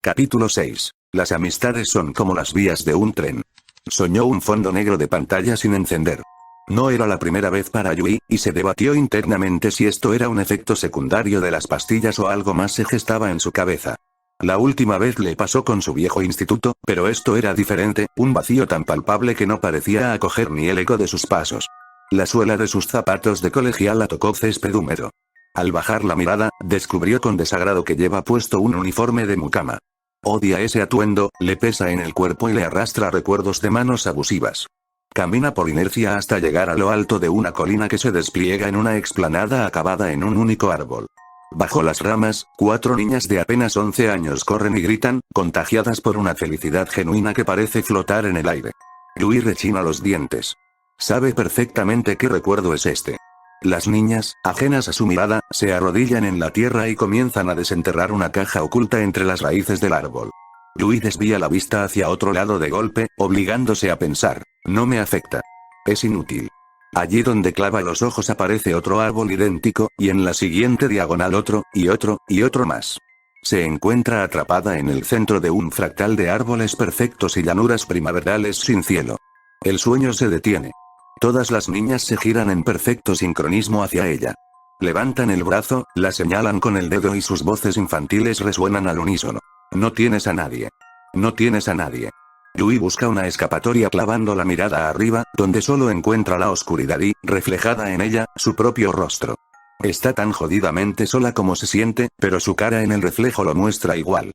Capítulo 6. Las amistades son como las vías de un tren. Soñó un fondo negro de pantalla sin encender. No era la primera vez para Yui, y se debatió internamente si esto era un efecto secundario de las pastillas o algo más se gestaba en su cabeza. La última vez le pasó con su viejo instituto, pero esto era diferente, un vacío tan palpable que no parecía acoger ni el eco de sus pasos. La suela de sus zapatos de colegiala tocó césped húmedo. Al bajar la mirada, descubrió con desagrado que lleva puesto un uniforme de mucama. Odia ese atuendo, le pesa en el cuerpo y le arrastra recuerdos de manos abusivas. Camina por inercia hasta llegar a lo alto de una colina que se despliega en una explanada acabada en un único árbol. Bajo las ramas, 4 niñas de apenas 11 años corren y gritan, contagiadas por una felicidad genuina que parece flotar en el aire. Yui rechina los dientes. Sabe perfectamente qué recuerdo es este. Las niñas, ajenas a su mirada, se arrodillan en la tierra y comienzan a desenterrar una caja oculta entre las raíces del árbol. Yui desvía la vista hacia otro lado de golpe, obligándose a pensar, no me afecta. Es inútil. Allí donde clava los ojos aparece otro árbol idéntico, y en la siguiente diagonal otro, y otro más. Se encuentra atrapada en el centro de un fractal de árboles perfectos y llanuras primaverales sin cielo. El sueño se detiene. Todas las niñas se giran en perfecto sincronismo hacia ella. Levantan el brazo, la señalan con el dedo y sus voces infantiles resuenan al unísono. No tienes a nadie. No tienes a nadie. Yui busca una escapatoria clavando la mirada arriba, donde solo encuentra la oscuridad y, reflejada en ella, su propio rostro. Está tan jodidamente sola como se siente, pero su cara en el reflejo lo muestra igual.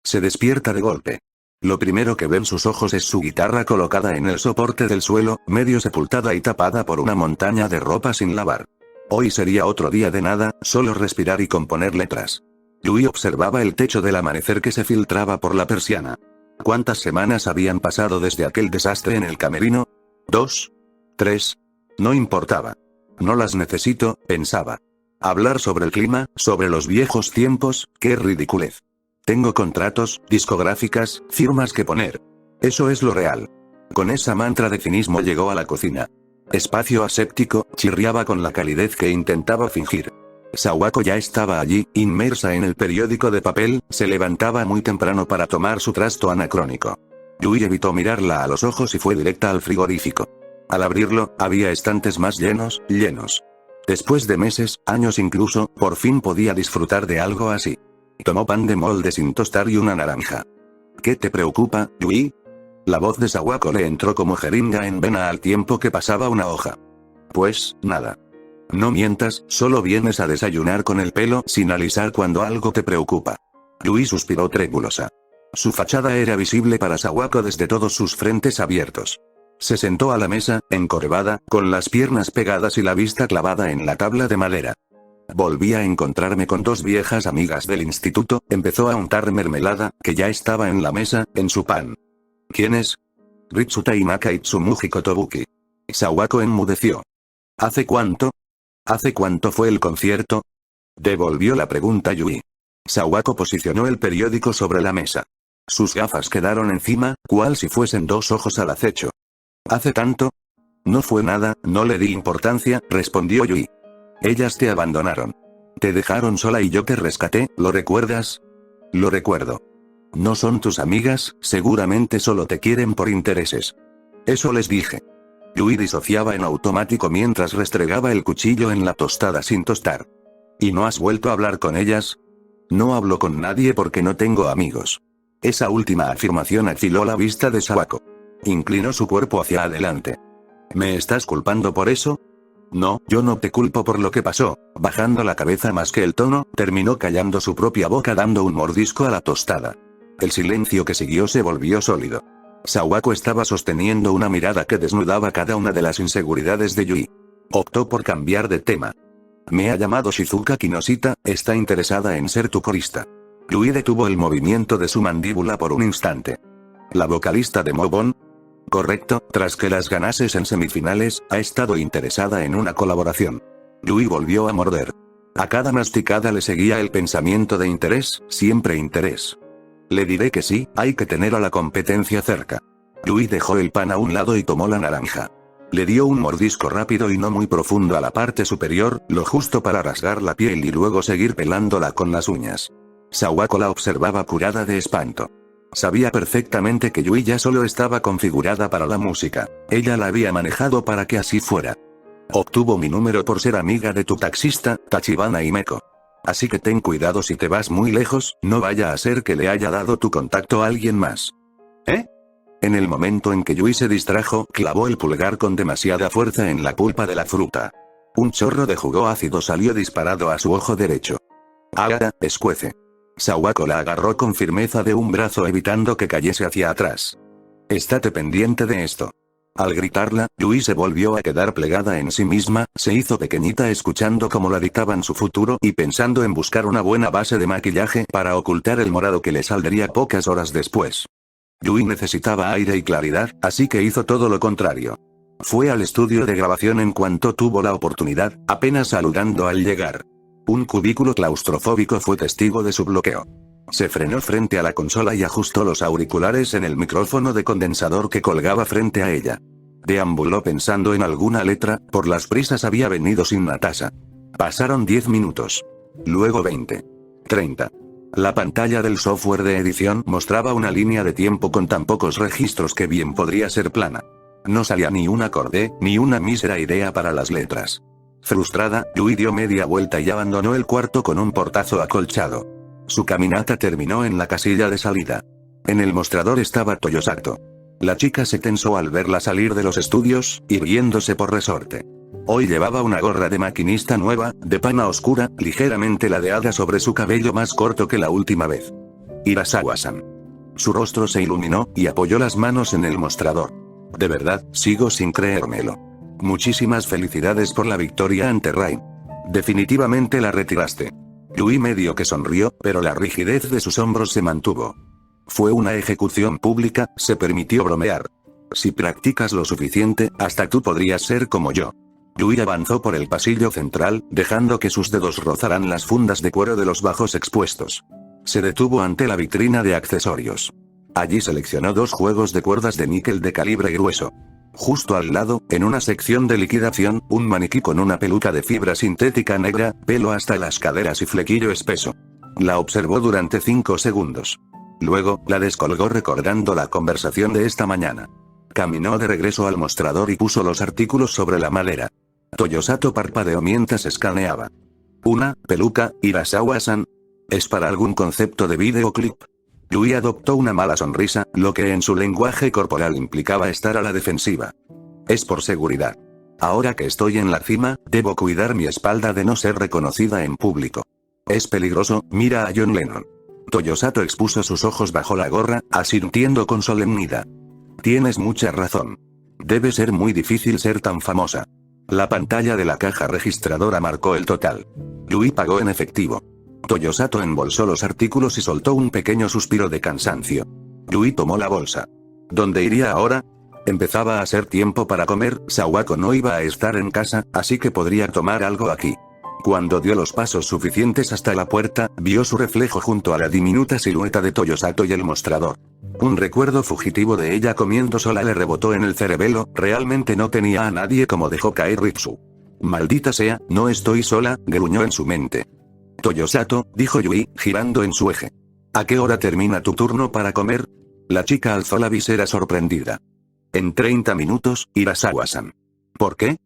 Se despierta de golpe. Lo primero que ven sus ojos es su guitarra colocada en el soporte del suelo, medio sepultada y tapada por una montaña de ropa sin lavar. Hoy sería otro día de nada, solo respirar y componer letras. Yui observaba el techo del amanecer que se filtraba por la persiana. ¿Cuántas semanas habían pasado desde aquel desastre en el camerino? 2, 3. No importaba. No las necesito, pensaba. Hablar sobre el clima, sobre los viejos tiempos, qué ridiculez. Tengo contratos, discográficas, firmas que poner. Eso es lo real. Con esa mantra de cinismo llegó a la cocina. Espacio aséptico, chirriaba con la calidez que intentaba fingir. Sawako ya estaba allí, inmersa en el periódico de papel, se levantaba muy temprano para tomar su trasto anacrónico. Yui evitó mirarla a los ojos y fue directa al frigorífico. Al abrirlo, había estantes más llenos. Después de meses, años incluso, por fin podía disfrutar de algo así. Tomó pan de molde sin tostar y una naranja. ¿Qué te preocupa, Yui? La voz de Sawako le entró como jeringa en vena al tiempo que pasaba una hoja. Pues, nada. No mientas, solo vienes a desayunar con el pelo sin alisar cuando algo te preocupa. Yui suspiró trémulosa. Su fachada era visible para Sawako desde todos sus frentes abiertos. Se sentó a la mesa, encorvada, con las piernas pegadas y la vista clavada en la tabla de madera. Volví a encontrarme con 2 viejas amigas del instituto, empezó a untar mermelada, que ya estaba en la mesa, en su pan. ¿Quiénes? Ritsuta Inaka y Tsumuji Kotobuki. Sawako enmudeció. ¿Hace cuánto? ¿Hace cuánto fue el concierto? Devolvió la pregunta Yui. Sawako posicionó el periódico sobre la mesa. Sus gafas quedaron encima, cual si fuesen 2 ojos al acecho. ¿Hace tanto? No fue nada, no le di importancia, respondió Yui. Ellas te abandonaron. Te dejaron sola y yo te rescaté, ¿lo recuerdas? Lo recuerdo. No son tus amigas, seguramente solo te quieren por intereses. Eso les dije. Yui disociaba en automático mientras restregaba el cuchillo en la tostada sin tostar. ¿Y no has vuelto a hablar con ellas? No hablo con nadie porque no tengo amigos. Esa última afirmación afiló la vista de Sawako. Inclinó su cuerpo hacia adelante. ¿Me estás culpando por eso? No, yo no te culpo por lo que pasó. Bajando la cabeza más que el tono, terminó callando su propia boca dando un mordisco a la tostada. El silencio que siguió se volvió sólido. Sawako estaba sosteniendo una mirada que desnudaba cada una de las inseguridades de Yui. Optó por cambiar de tema. Me ha llamado Shizuka Kinoshita, está interesada en ser tu corista. Yui detuvo el movimiento de su mandíbula por un instante. ¿La vocalista de Mobon? Correcto, tras que las ganases en semifinales, ha estado interesada en una colaboración. Yui volvió a morder. A cada masticada le seguía el pensamiento de interés, siempre interés. Le diré que sí, hay que tener a la competencia cerca. Yui dejó el pan a un lado y tomó la naranja. Le dio un mordisco rápido y no muy profundo a la parte superior, lo justo para rasgar la piel y luego seguir pelándola con las uñas. Sawako la observaba curada de espanto. Sabía perfectamente que Yui ya solo estaba configurada para la música. Ella la había manejado para que así fuera. Obtuvo mi número por ser amiga de tu taxista, Tachibana Himeko. Así que ten cuidado si te vas muy lejos, no vaya a ser que le haya dado tu contacto a alguien más. ¿Eh? En el momento en que Yui se distrajo, clavó el pulgar con demasiada fuerza en la pulpa de la fruta. Un chorro de jugo ácido salió disparado a su ojo derecho. ¡Ah! Escuece. Sawako la agarró con firmeza de un brazo evitando que cayese hacia atrás. Estate pendiente de esto. Al gritarla, Yui se volvió a quedar plegada en sí misma, se hizo pequeñita escuchando cómo la dictaban su futuro y pensando en buscar una buena base de maquillaje para ocultar el morado que le saldría pocas horas después. Yui necesitaba aire y claridad, así que hizo todo lo contrario. Fue al estudio de grabación en cuanto tuvo la oportunidad, apenas saludando al llegar. Un cubículo claustrofóbico fue testigo de su bloqueo. Se frenó frente a la consola y ajustó los auriculares en el micrófono de condensador que colgaba frente a ella. Deambuló pensando en alguna letra, por las prisas había venido sin Natasha. Pasaron 10 minutos. Luego 20. 30. La pantalla del software de edición mostraba una línea de tiempo con tan pocos registros que bien podría ser plana. No salía ni un acorde, ni una mísera idea para las letras. Frustrada, Yui dio media vuelta y abandonó el cuarto con un portazo acolchado. Su caminata terminó en la casilla de salida. En el mostrador estaba Toyosato. La chica se tensó al verla salir de los estudios, irguiéndose por resorte. Hoy llevaba una gorra de maquinista nueva, de pana oscura, ligeramente ladeada sobre su cabello más corto que la última vez. Hirasawa-san. Su rostro se iluminó, y apoyó las manos en el mostrador. De verdad, sigo sin creérmelo. Muchísimas felicidades por la victoria ante Rain. Definitivamente la retiraste. Yui medio que sonrió, pero la rigidez de sus hombros se mantuvo. Fue una ejecución pública, se permitió bromear. Si practicas lo suficiente, hasta tú podrías ser como yo. Yui avanzó por el pasillo central, dejando que sus dedos rozaran las fundas de cuero de los bajos expuestos. Se detuvo ante la vitrina de accesorios. Allí seleccionó 2 juegos de cuerdas de níquel de calibre grueso. Justo al lado, en una sección de liquidación, un maniquí con una peluca de fibra sintética negra, pelo hasta las caderas y flequillo espeso. La observó durante 5 segundos. Luego, la descolgó recordando la conversación de esta mañana. Caminó de regreso al mostrador y puso los artículos sobre la madera. Toyosato parpadeó mientras escaneaba. Una peluca, Hirasawa-san. ¿Es para algún concepto de videoclip? Yui adoptó una mala sonrisa, lo que en su lenguaje corporal implicaba estar a la defensiva. Es por seguridad. Ahora que estoy en la cima, debo cuidar mi espalda de no ser reconocida en público. Es peligroso, mira a John Lennon. Toyosato expuso sus ojos bajo la gorra, asintiendo con solemnidad. Tienes mucha razón. Debe ser muy difícil ser tan famosa. La pantalla de la caja registradora marcó el total. Yui pagó en efectivo. Toyosato embolsó los artículos y soltó un pequeño suspiro de cansancio. Yui tomó la bolsa. ¿Dónde iría ahora? Empezaba a ser tiempo para comer, Sawako no iba a estar en casa, así que podría tomar algo aquí. Cuando dio los pasos suficientes hasta la puerta, vio su reflejo junto a la diminuta silueta de Toyosato y el mostrador. Un recuerdo fugitivo de ella comiendo sola le rebotó en el cerebelo, realmente no tenía a nadie como dejó caer Ritsu. Maldita sea, no estoy sola, gruñó en su mente. Toyosato, dijo Yui, girando en su eje. ¿A qué hora termina tu turno para comer? La chica alzó la visera sorprendida. En 30 minutos, Hirasawa-san. ¿Por qué?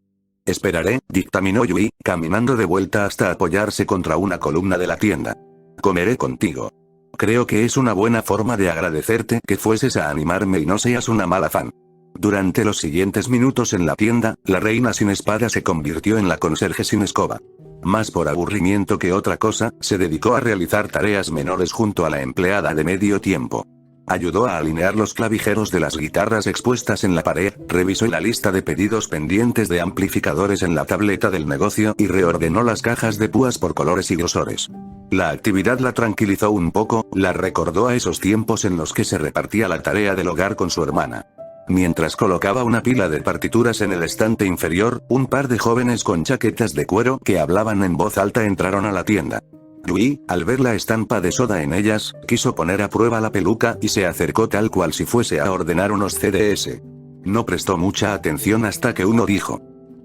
Esperaré, dictaminó Yui, caminando de vuelta hasta apoyarse contra una columna de la tienda. Comeré contigo. Creo que es una buena forma de agradecerte que fueses a animarme y no seas una mala fan. Durante los siguientes minutos en la tienda, la reina sin espada se convirtió en la conserje sin escoba. Más por aburrimiento que otra cosa, se dedicó a realizar tareas menores junto a la empleada de medio tiempo. Ayudó a alinear los clavijeros de las guitarras expuestas en la pared, revisó la lista de pedidos pendientes de amplificadores en la tableta del negocio y reordenó las cajas de púas por colores y grosores. La actividad la tranquilizó un poco, la recordó a esos tiempos en los que se repartía la tarea del hogar con su hermana. Mientras colocaba una pila de partituras en el estante inferior, un par de jóvenes con chaquetas de cuero que hablaban en voz alta entraron a la tienda. Yui, al ver la estampa de soda en ellas, quiso poner a prueba la peluca y se acercó tal cual si fuese a ordenar unos CDs. No prestó mucha atención hasta que uno dijo: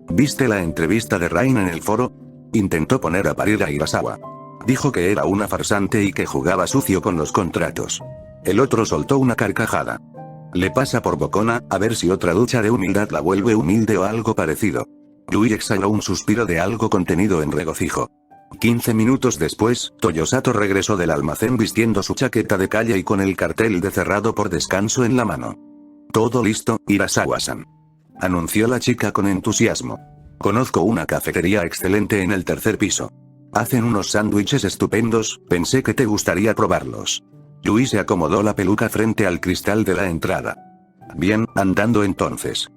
¿Viste la entrevista de Rain en el foro? Intentó poner a parir a Hirasawa. Dijo que era una farsante y que jugaba sucio con los contratos. El otro soltó una carcajada. Le pasa por bocona, a ver si otra ducha de humildad la vuelve humilde o algo parecido. Yui exhaló un suspiro de algo contenido en regocijo. 15 minutos después, Toyosato regresó del almacén vistiendo su chaqueta de calle y con el cartel de cerrado por descanso en la mano. Todo listo, Hirasawa-san, anunció la chica con entusiasmo. Conozco una cafetería excelente en el tercer piso. Hacen unos sándwiches estupendos, pensé que te gustaría probarlos. Yui se acomodó la peluca frente al cristal de la entrada. Bien, andando entonces.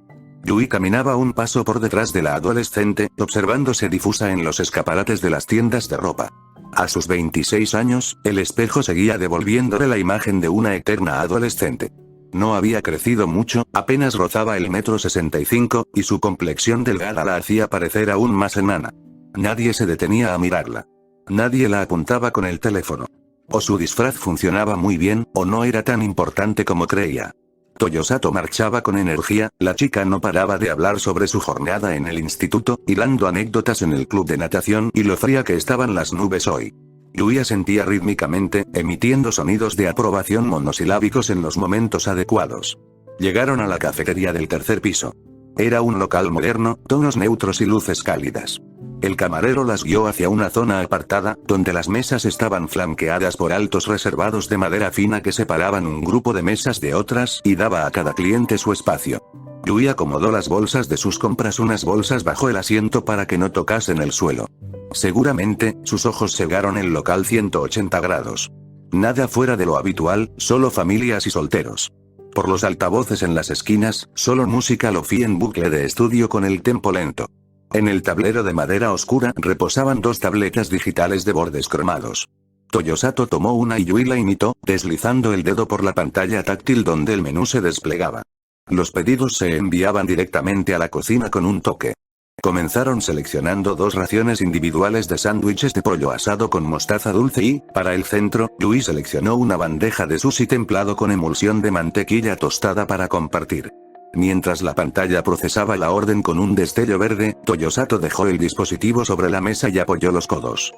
Yui caminaba un paso por detrás de la adolescente, observándose difusa en los escaparates de las tiendas de ropa. A sus 26 años, el espejo seguía devolviéndole la imagen de una eterna adolescente. No había crecido mucho, apenas rozaba el 1,65 m, y su complexión delgada la hacía parecer aún más enana. Nadie se detenía a mirarla. Nadie la apuntaba con el teléfono. O su disfraz funcionaba muy bien, o no era tan importante como creía. Toyosato marchaba con energía, la chica no paraba de hablar sobre su jornada en el instituto, hilando anécdotas en el club de natación y lo fría que estaban las nubes hoy. Yui asentía rítmicamente, emitiendo sonidos de aprobación monosilábicos en los momentos adecuados. Llegaron a la cafetería del tercer piso. Era un local moderno, tonos neutros y luces cálidas. El camarero las guió hacia una zona apartada, donde las mesas estaban flanqueadas por altos reservados de madera fina que separaban un grupo de mesas de otras y daba a cada cliente su espacio. Yui acomodó las bolsas de sus compras unas bolsas bajo el asiento para que no tocasen el suelo. Seguramente, sus ojos cegaron el local 180 grados. Nada fuera de lo habitual, solo familias y solteros. Por los altavoces en las esquinas, solo música lofi en bucle de estudio con el tempo lento. En el tablero de madera oscura reposaban 2 tabletas digitales de bordes cromados. Toyosato tomó una y Yui la imitó, deslizando el dedo por la pantalla táctil donde el menú se desplegaba. Los pedidos se enviaban directamente a la cocina con un toque. Comenzaron seleccionando 2 raciones individuales de sándwiches de pollo asado con mostaza dulce y, para el centro, Yui seleccionó una bandeja de sushi templado con emulsión de mantequilla tostada para compartir. Mientras la pantalla procesaba la orden con un destello verde, Toyosato dejó el dispositivo sobre la mesa y apoyó los codos.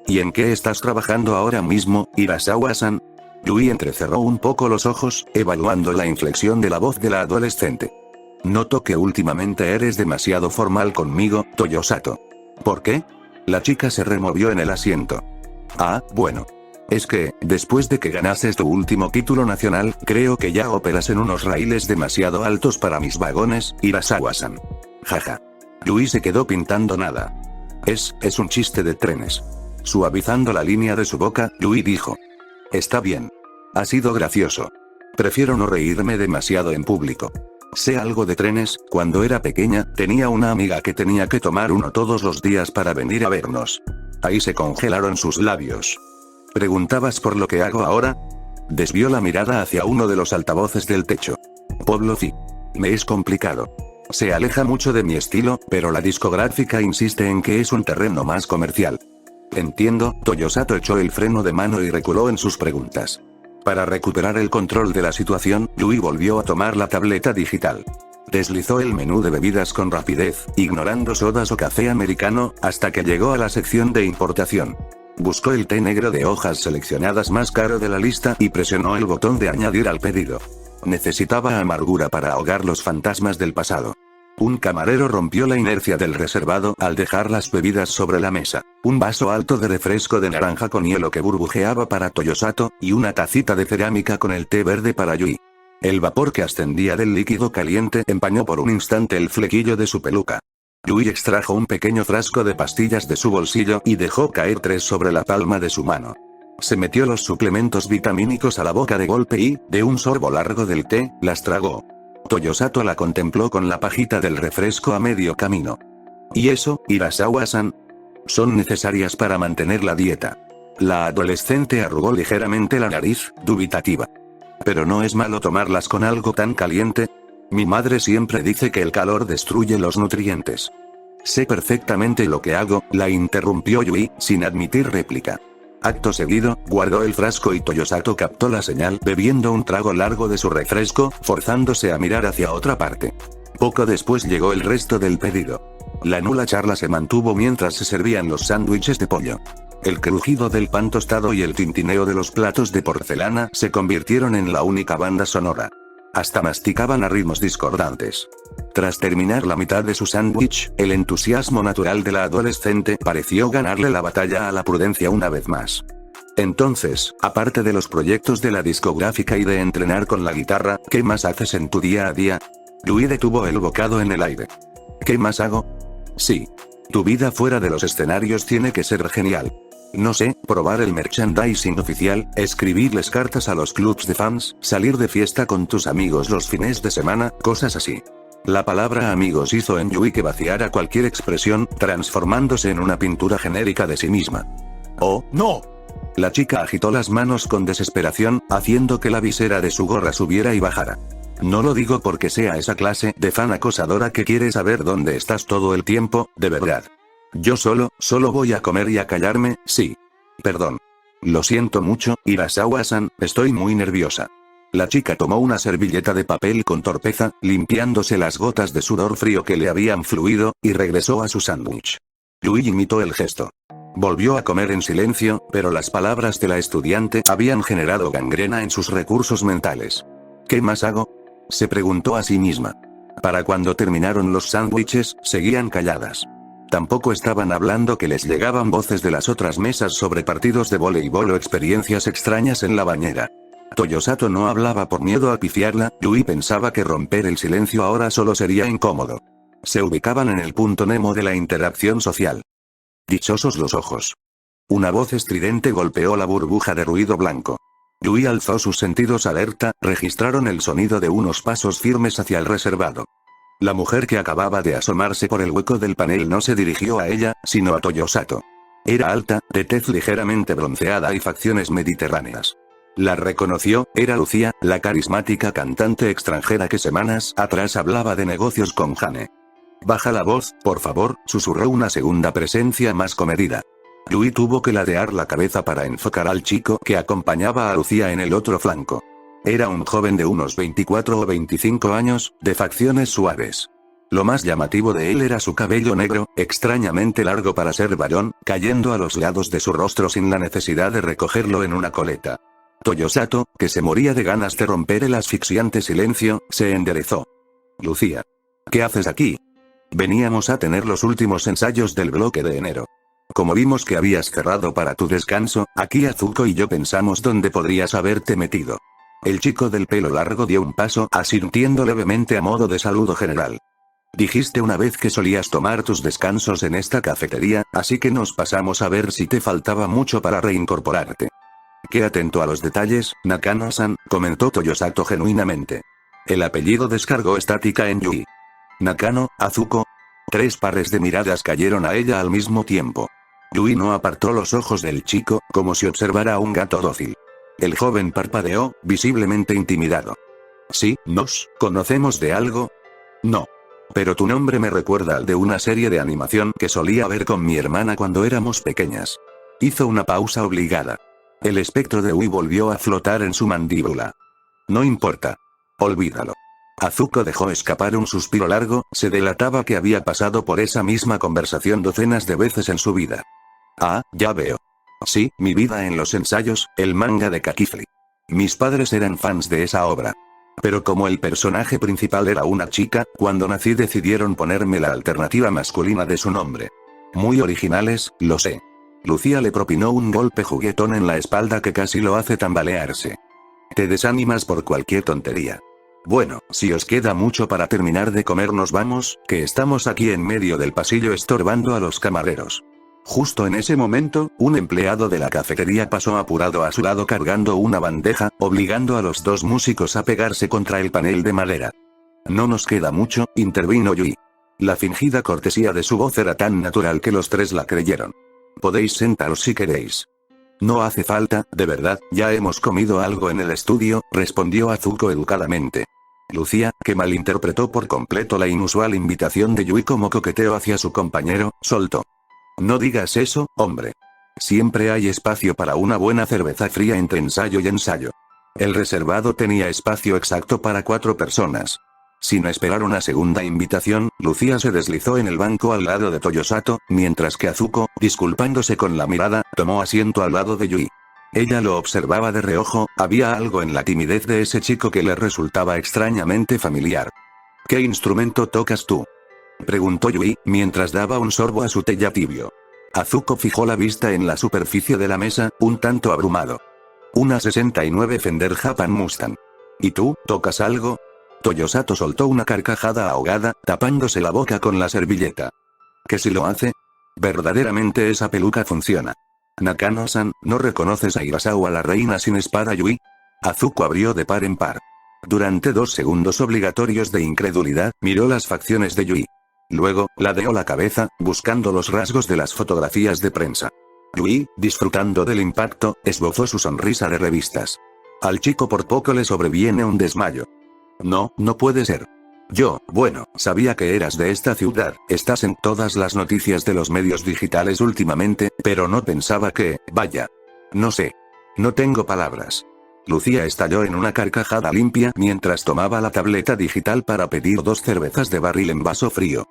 ¿Y en qué estás trabajando ahora mismo, Hirasawa-san? Yui entrecerró un poco los ojos, evaluando la inflexión de la voz de la adolescente. Noto que últimamente eres demasiado formal conmigo, Toyosato. ¿Por qué? La chica se removió en el asiento. Ah, bueno. Es que, después de que ganases tu último título nacional, creo que ya operas en unos raíles demasiado altos para mis vagones, Hirasawa-san. Jaja. Yui se quedó pintando nada. Es un chiste de trenes. Suavizando la línea de su boca, Yui dijo. Está bien. Ha sido gracioso. Prefiero no reírme demasiado en público. Sé algo de trenes, cuando era pequeña, tenía una amiga que tenía que tomar uno todos los días para venir a vernos. Ahí se congelaron sus labios. ¿Preguntabas por lo que hago ahora? Desvió la mirada hacia uno de los altavoces del techo. Pablo sí. Me es complicado. Se aleja mucho de mi estilo, pero la discográfica insiste en que es un terreno más comercial. Entiendo, Toyosato echó el freno de mano y reculó en sus preguntas. Para recuperar el control de la situación, Yui volvió a tomar la tableta digital. Deslizó el menú de bebidas con rapidez, ignorando sodas o café americano, hasta que llegó a la sección de importación. Buscó el té negro de hojas seleccionadas más caro de la lista y presionó el botón de añadir al pedido. Necesitaba amargura para ahogar los fantasmas del pasado. Un camarero rompió la inercia del reservado al dejar las bebidas sobre la mesa. Un vaso alto de refresco de naranja con hielo que burbujeaba para Toyosato, y una tacita de cerámica con el té verde para Yui. El vapor que ascendía del líquido caliente empañó por un instante el flequillo de su peluca. Yui extrajo un pequeño frasco de pastillas de su bolsillo y dejó caer 3 sobre la palma de su mano. Se metió los suplementos vitamínicos a la boca de golpe y, de un sorbo largo del té, las tragó. Toyosato la contempló con la pajita del refresco a medio camino. ¿Y eso, Hirasawa-san? Son necesarias para mantener la dieta. La adolescente arrugó ligeramente la nariz, dubitativa. ¿Pero no es malo tomarlas con algo tan caliente? Mi madre siempre dice que el calor destruye los nutrientes. Sé perfectamente lo que hago, la interrumpió Yui, sin admitir réplica. Acto seguido, guardó el frasco y Toyosato captó la señal bebiendo un trago largo de su refresco, forzándose a mirar hacia otra parte. Poco después llegó el resto del pedido. La nula charla se mantuvo mientras se servían los sándwiches de pollo. El crujido del pan tostado y el tintineo de los platos de porcelana se convirtieron en la única banda sonora. Hasta masticaban a ritmos discordantes. Tras terminar la mitad de su sándwich, el entusiasmo natural de la adolescente pareció ganarle la batalla a la prudencia una vez más. Entonces, aparte de los proyectos de la discográfica y de entrenar con la guitarra, ¿qué más haces en tu día a día? Yui detuvo el bocado en el aire. ¿Qué más hago? Sí. Tu vida fuera de los escenarios tiene que ser genial. No sé, probar el merchandising oficial, escribirles cartas a los clubs de fans, salir de fiesta con tus amigos los fines de semana, cosas así. La palabra amigos hizo en Yui que vaciara cualquier expresión, transformándose en una pintura genérica de sí misma. ¡Oh, no! La chica agitó las manos con desesperación, haciendo que la visera de su gorra subiera y bajara. No lo digo porque sea esa clase de fan acosadora que quiere saber dónde estás todo el tiempo, de verdad. Yo solo voy a comer y a callarme, sí. Perdón. Lo siento mucho, Hirasawa-san, estoy muy nerviosa. La chica tomó una servilleta de papel con torpeza, limpiándose las gotas de sudor frío que le habían fluido, y regresó a su sándwich. Yui imitó el gesto. Volvió a comer en silencio, pero las palabras de la estudiante habían generado gangrena en sus recursos mentales. ¿Qué más hago? Se preguntó a sí misma. Para cuando terminaron los sándwiches, seguían calladas. Tampoco estaban hablando que les llegaban voces de las otras mesas sobre partidos de voleibol o experiencias extrañas en la bañera. Toyosato no hablaba por miedo a pifiarla, Yui pensaba que romper el silencio ahora solo sería incómodo. Se ubicaban en el punto Nemo de la interacción social. Dichosos los ojos. Una voz estridente golpeó la burbuja de ruido blanco. Yui alzó sus sentidos alerta, registraron el sonido de unos pasos firmes hacia el reservado. La mujer que acababa de asomarse por el hueco del panel no se dirigió a ella, sino a Toyosato. Era alta, de tez ligeramente bronceada y facciones mediterráneas. La reconoció, era Lucia, la carismática cantante extranjera que semanas atrás hablaba de negocios con Jane. Baja la voz, por favor, susurró una segunda presencia más comedida. Yui tuvo que ladear la cabeza para enfocar al chico que acompañaba a Lucia en el otro flanco. Era un joven de unos 24 o 25 años, de facciones suaves. Lo más llamativo de él era su cabello negro, extrañamente largo para ser varón, cayendo a los lados de su rostro sin la necesidad de recogerlo en una coleta. Toyosato, que se moría de ganas de romper el asfixiante silencio, se enderezó. Lucia. ¿Qué haces aquí? Veníamos a tener los últimos ensayos del bloque de enero. Como vimos que habías cerrado para tu descanso, aquí Azuko y yo pensamos dónde podrías haberte metido. El chico del pelo largo dio un paso, asintiendo levemente a modo de saludo general. Dijiste una vez que solías tomar tus descansos en esta cafetería, así que nos pasamos a ver si te faltaba mucho para reincorporarte. Qué atento a los detalles, Nakano-san, comentó Toyosato genuinamente. El apellido descargó estática en Yui. Nakano, Azuko. 3 pares de miradas cayeron a ella al mismo tiempo. Yui no apartó los ojos del chico, como si observara a un gato dócil. El joven parpadeó, visiblemente intimidado. ¿Sí, nos conocemos de algo? No. Pero tu nombre me recuerda al de una serie de animación que solía ver con mi hermana cuando éramos pequeñas. Hizo una pausa obligada. El espectro de Yui volvió a flotar en su mandíbula. No importa. Olvídalo. Azuko dejó escapar un suspiro largo, se delataba que había pasado por esa misma conversación docenas de veces en su vida. Ah, ya veo. Sí, mi vida en los ensayos, el manga de Kakifli. Mis padres eran fans de esa obra. Pero como el personaje principal era una chica, cuando nací decidieron ponerme la alternativa masculina de su nombre. Muy originales, lo sé. Lucia le propinó un golpe juguetón en la espalda que casi lo hace tambalearse. Te desanimas por cualquier tontería. Bueno, si os queda mucho para terminar de comer nos vamos, que estamos aquí en medio del pasillo estorbando a los camareros. Justo en ese momento, un empleado de la cafetería pasó apurado a su lado cargando una bandeja, obligando a los 2 músicos a pegarse contra el panel de madera. No nos queda mucho, intervino Yui. La fingida cortesía de su voz era tan natural que los 3 la creyeron. Podéis sentaros si queréis. No hace falta, de verdad, ya hemos comido algo en el estudio, respondió Azuko educadamente. Lucia, que malinterpretó por completo la inusual invitación de Yui como coqueteo hacia su compañero, soltó. No digas eso, hombre. Siempre hay espacio para una buena cerveza fría entre ensayo y ensayo. El reservado tenía espacio exacto para 4 personas. Sin esperar una segunda invitación, Lucía se deslizó en el banco al lado de Toyosato, mientras que Azuko, disculpándose con la mirada, tomó asiento al lado de Yui. Ella lo observaba de reojo, había algo en la timidez de ese chico que le resultaba extrañamente familiar. ¿Qué instrumento tocas tú?, preguntó Yui, mientras daba un sorbo a su té ya tibio. Azuko fijó la vista en la superficie de la mesa, un tanto abrumado. Una 69 Fender Japan Mustang. ¿Y tú, tocas algo? Toyosato soltó una carcajada ahogada, tapándose la boca con la servilleta. ¿Que si lo hace? Verdaderamente esa peluca funciona. Nakano-san, ¿no reconoces a Irasawa la reina sin espada Yui? Azuko abrió de par en par. Durante 2 segundos obligatorios de incredulidad, miró las facciones de Yui. Luego, ladeó la cabeza, buscando los rasgos de las fotografías de prensa. Yui, disfrutando del impacto, esbozó su sonrisa de revistas. Al chico por poco le sobreviene un desmayo. No, no puede ser. Bueno, sabía que eras de esta ciudad, estás en todas las noticias de los medios digitales últimamente, pero no pensaba que, vaya. No sé. No tengo palabras. Lucía estalló en una carcajada limpia mientras tomaba la tableta digital para pedir 2 cervezas de barril en vaso frío.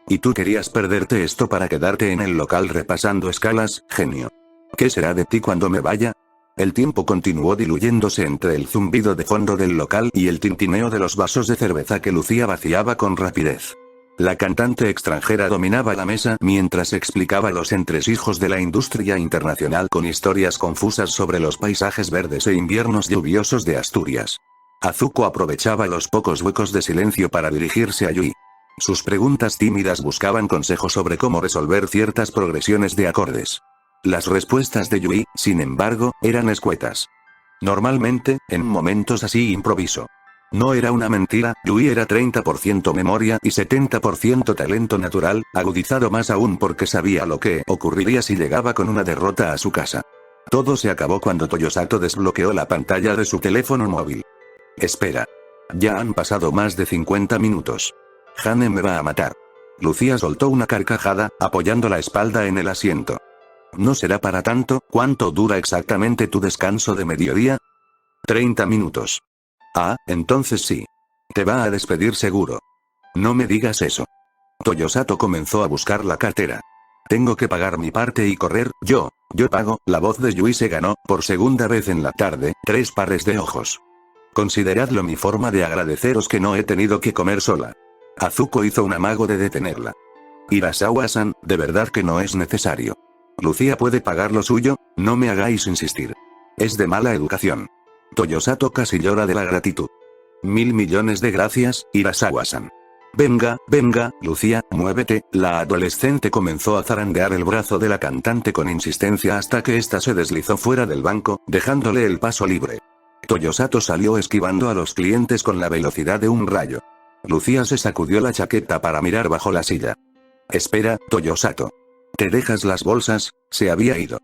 ¿Y tú querías perderte esto para quedarte en el local repasando escalas, genio? ¿Qué será de ti cuando me vaya? El tiempo continuó diluyéndose entre el zumbido de fondo del local y el tintineo de los vasos de cerveza que Lucía vaciaba con rapidez. La cantante extranjera dominaba la mesa mientras explicaba los entresijos de la industria internacional con historias confusas sobre los paisajes verdes e inviernos lluviosos de Asturias. Azuko aprovechaba los pocos huecos de silencio para dirigirse a Yui. Sus preguntas tímidas buscaban consejo sobre cómo resolver ciertas progresiones de acordes. Las respuestas de Yui, sin embargo, eran escuetas. Normalmente, en momentos así improviso. No era una mentira, Yui era 30% memoria y 70% talento natural, agudizado más aún porque sabía lo que ocurriría si llegaba con una derrota a su casa. Todo se acabó cuando Toyosato desbloqueó la pantalla de su teléfono móvil. Espera. Ya han pasado más de 50 minutos. Hane me va a matar. Lucía soltó una carcajada, apoyando la espalda en el asiento. No será para tanto. ¿Cuánto dura exactamente tu descanso de mediodía? 30 minutos. Ah, entonces sí. Te va a despedir seguro. No me digas eso. Toyosato comenzó a buscar la cartera. Tengo que pagar mi parte y correr, yo pago. La voz de Yui se ganó, por segunda vez en la tarde, 3 pares de ojos. Consideradlo mi forma de agradeceros que no he tenido que comer sola. Azuko hizo un amago de detenerla. Irasawa-san, de verdad que no es necesario. Lucía puede pagar lo suyo, no me hagáis insistir. Es de mala educación. Toyosato casi llora de la gratitud. 1000 millones de gracias, Irasawa-san. Venga, Lucía, muévete. La adolescente comenzó a zarandear el brazo de la cantante con insistencia hasta que ésta se deslizó fuera del banco, dejándole el paso libre. Toyosato salió esquivando a los clientes con la velocidad de un rayo. Lucía se sacudió la chaqueta para mirar bajo la silla. Espera, Toyosato. ¿Te dejas las bolsas? Se había ido.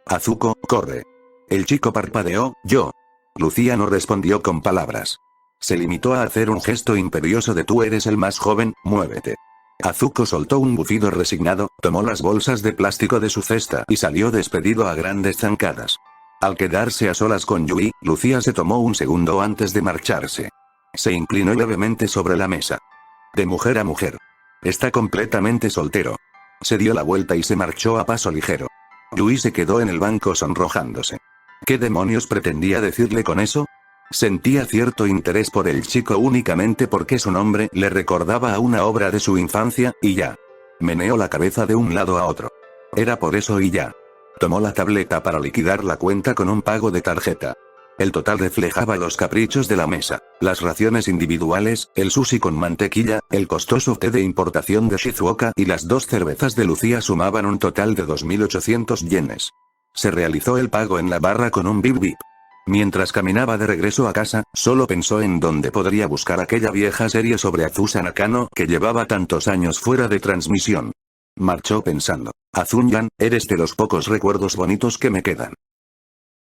Azuko, corre. El chico parpadeó, yo. Lucía no respondió con palabras. Se limitó a hacer un gesto imperioso de tú eres el más joven, muévete. Azuko soltó un bufido resignado, tomó las bolsas de plástico de su cesta y salió despedido a grandes zancadas. Al quedarse a solas con Yui, Lucía se tomó un segundo antes de marcharse. Se inclinó levemente sobre la mesa. De mujer a mujer. Está completamente soltero. Se dio la vuelta y se marchó a paso ligero. Yui se quedó en el banco sonrojándose. ¿Qué demonios pretendía decirle con eso? Sentía cierto interés por el chico únicamente porque su nombre le recordaba a una obra de su infancia, y ya. Meneó la cabeza de un lado a otro. Era por eso y ya. Tomó la tableta para liquidar la cuenta con un pago de tarjeta. El total reflejaba los caprichos de la mesa, las raciones individuales, el sushi con mantequilla, el costoso té de importación de Shizuoka y las 2 cervezas de Lucía sumaban un total de 2.800 yenes. Se realizó el pago en la barra con un bip bip. Mientras caminaba de regreso a casa, solo pensó en dónde podría buscar aquella vieja serie sobre Azusa Nakano que llevaba tantos años fuera de transmisión. Marchó pensando, Azunyan, eres de los pocos recuerdos bonitos que me quedan.